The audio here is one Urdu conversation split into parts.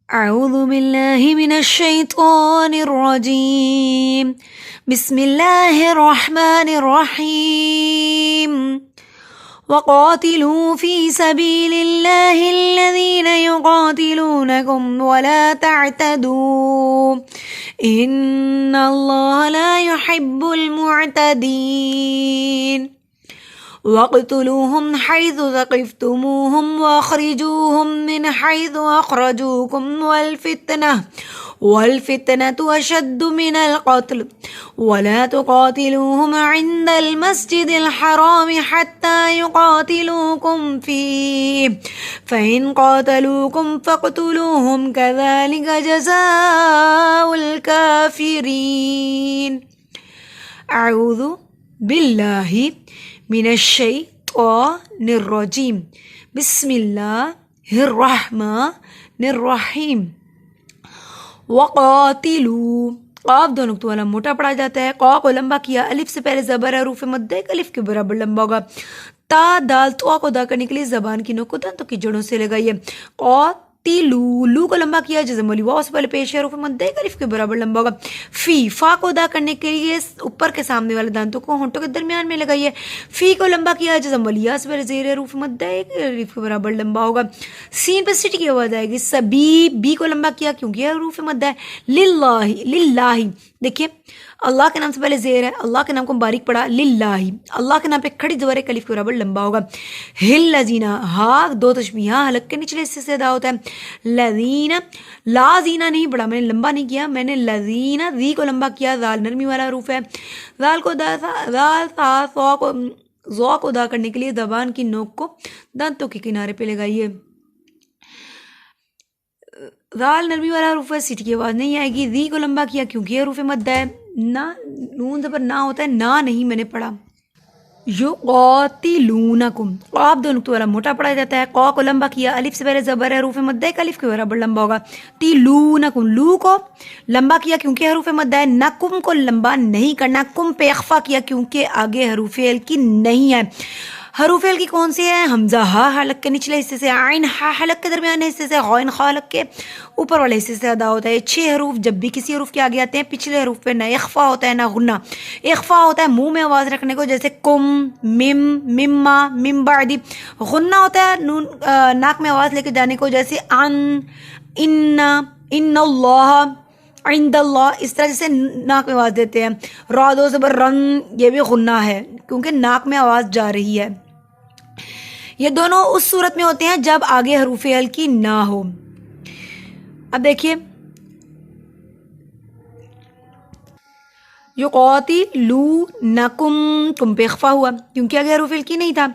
اعوذ باللہ من الشیطان الرجیم بسم اللہ الرحمن الرحیم وقاتلوا فی سبیل اللہ الذین یقاتلونکم ولا تعتدوا ان اللہ لا يحب المعتدین وَاقْتُلُوهُمْ حَيْثُ ثَقِفْتُمُوهُمْ وَأَخْرِجُوهُمْ مِنْ حَيْثُ أَخْرَجُوكُمْ وَالْفِتْنَةُ أَشَدُّ مِنَ الْقَتْلِ وَلَا تُقَاتِلُوهُمْ عِنْدَ الْمَسْجِدِ الْحَرَامِ حَتَّى يُقَاتِلُوكُمْ فِيهِ فَإِنْ قَاتَلُوكُمْ فَاقْتُلُوهُمْ كَذَلِكَ جَزَاءُ الْكَافِرِينَ اعوذ باللہ من الشیطان الرجیم بسم اللہ الرحمن الرحیم وقاتلوا قاف دو نقطوں والا موٹا پڑھا جاتا ہے، قاف کو لمبا کیا، الف سے پہلے زبر ہے، حروف مد ایک الف کے برابر لمبا ہوگا، تا دال تو کو ادا کرنے کے لیے زبان کی نوک کو دانتوں کی جڑوں سے لگائیے، قاتلو لو کو لمبا کیا، جزم والی واو سے پہلے پیش ہے، حروف مد ایک الف کے برابر لمبا ہوگا، فی فا کو ادا کرنے کے لیے اوپر کے سامنے والے دانتوں کو ہونٹوں کے درمیان میں لگائیے، فی کو لمبا کیا، جزم والی یا سے پہلے زیر ہے، حروف مد ایک الف کے برابر لمبا ہوگا، سین پہ سٹ کی آواز آئے گی، سبی بی کو لمبا کیا کیونکہ یہ حروف مد ہے، للہ للہ دیکھیے اللہ کے نام سے پہلے زیر ہے، اللہ کے نام کو باریک پڑا، للہ اللہ کے نام پہ کھڑی زبر ایک الف کے برابر لمبا ہوگا، ہل لذینہ ہا دو تشبیہ حلق کے نچلے حصے سے ادا ہوتا ہے، لذینہ لا زینہ نہیں پڑا، میں نے لمبا نہیں کیا، میں نے لذینہ ذی کو لمبا کیا، ذال نرمی والا حروف ہے، ذال کو ذا کو ادا کرنے کے لیے زبان کی نوک کو دانتوں کے کنارے پہ لگائیے، ذال نرمی والا حروف ہے، سیٹ کی آواز نہیں آئے گی، ذی کو لمبا کیا کیونکہ یہ حروف مد ہے، نہ نون زبر نہ ہوتا ہے، نہ نہیں میں نے پڑھا، یقاتلونکم قاف دو نقطوں والا موٹا پڑھا جاتا ہے، قا کو لمبا کیا، الف سے پہلے زبر ہے، حروف مد ایک الف کے برابر لمبا ہوگا، تلونکم لو کو لمبا کیا کیونکہ حروف مد ہے، نکم کو لمبا نہیں کرنا، کم پہ اخفا کیا کیونکہ آگے حروف ہلکی نہیں ہے، حروف ہلکی کون سی ہے؟ حمزہ ہا حلق کے نچلے حصے سے، عین ہا حلق کے درمیانے حصے سے، غین خا حلق کے اوپر والے حصے سے ادا ہوتا ہے، 6 حروف جب بھی کسی حروف کے آگے آتے ہیں پچھلے حروف پہ نہ اخفا ہوتا ہے نہ غنہ، اخفا ہوتا ہے منہ میں آواز رکھنے کو، جیسے کم، مم، مما، مم بعدی، غنہ ہوتا ہے نون ناک میں آواز لے کے جانے کو، جیسے ان، ان اللہ، عند اللہ، اس طرح جیسے ناک میں آواز دیتے ہیں، را دو زبر رن، یہ بھی غنہ ہے کیونکہ ناک میں آواز جا رہی ہے، یہ دونوں اس صورت میں ہوتے ہیں جب آگے حروف ہلکی نہ ہو۔ اب دیکھیے یقاتلونکم کم پہ اخفا ہوا کیونکہ آگے حروف ہلکی نہیں تھا،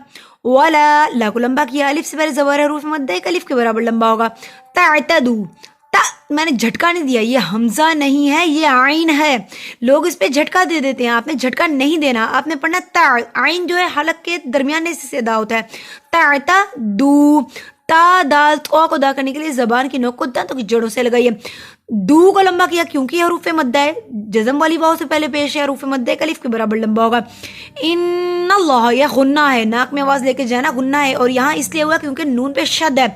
ولا لا کو لمبا کیا، الف سے پہلے زبر ہے، حروف مد ایک الف کے برابر لمبا ہوگا، تعتدو تا میں نے جھٹکا نہیں دیا، یہ حمزہ نہیں ہے یہ عین ہے، لوگ اس پہ جھٹکا دے دیتے ہیں، آپ نے جھٹکا نہیں دینا، آپ نے پڑھنا تا، عین جو ہے حلق کے درمیانے سے ادا ہوتا ہے، تعتدو، تا دال تو کو ادا کرنے کے لیے زبان کی نوک کو دانتوں کی جڑوں سے لگائیے، دو کو لمبا کیا کیونکہ حروف مد ہے، جزم والی واو سے پہلے پیش ہے، حروف مد ایک الف کے برابر لمبا ہوگا، ان اللہ یہ غنہ ہے، ناک میں آواز لے کے جانا غنہ ہے، اور یہاں اس لیے ہوا کیونکہ نون پہ شد ہے،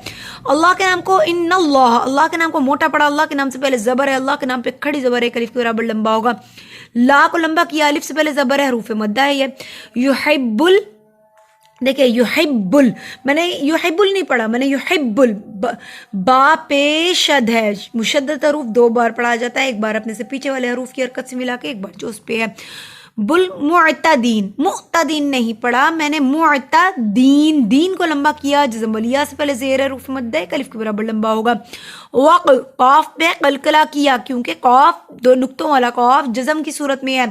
اللہ کے نام کو ان اللہ کے نام کو موٹا پڑا، اللہ کے نام سے پہلے زبر ہے، اللہ کے نام پہ کھڑی زبر ایک الف کے برابر لمبا ہوگا، لا کو لمبا کیا، الف سے پہلے زبر ہے، حروف مد ہے، یہ یحب دیکھیں یحب میں نے یحب نہیں پڑھا، میں نے یحب با پہ شد ہے، مشدد حروف 2 بار پڑھا جاتا ہے، ایک بار اپنے سے پیچھے والے حروف کی حرکت سے ملا کے، ایک بار جو اس پہ ہے، معتدین نہیں پڑھا، میں نے معتدین دین کو لمبا کیا، جزم والیا سے پہلے زیر ہے، حروف مد ایک الف کے برابر لمبا ہوگا، قاف پہ قلقلہ کیا کیونکہ قاف دو نقطوں والا قاف جزم کی صورت میں ہے،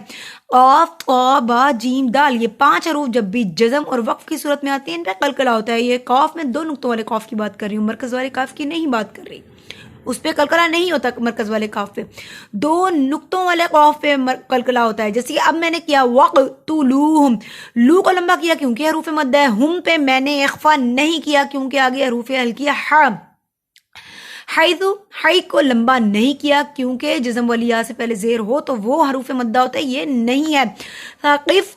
قاف قا با جیم دال یہ 5 حروف جب بھی جزم اور وقف کی صورت میں آتی ہیں ان پہ قلقلہ ہوتا ہے، یہ قاف میں 2 نقطوں والے قاف کی بات کر رہی ہوں، مرکز والے قاف کی نہیں بات کر رہی، اس پہ قلقلہ نہیں ہوتا، مرکز والے قاف پہ 2 نقطوں والے قاف پہ قلقلہ ہوتا ہے، جیسے اب میں نے کیا وقتلوہم، لو کو لمبا کیا کیونکہ حروف مد ہے، ہم پہ میں نے اخفا نہیں کیا کیونکہ آگے حروف ہلکی ہے، حی کو لمبا نہیں کیا کیونکہ جزم والی یا سے پہلے زیر ہو تو وہ حروف مدہ ہوتا ہے، یہ نہیں ہے، ثقف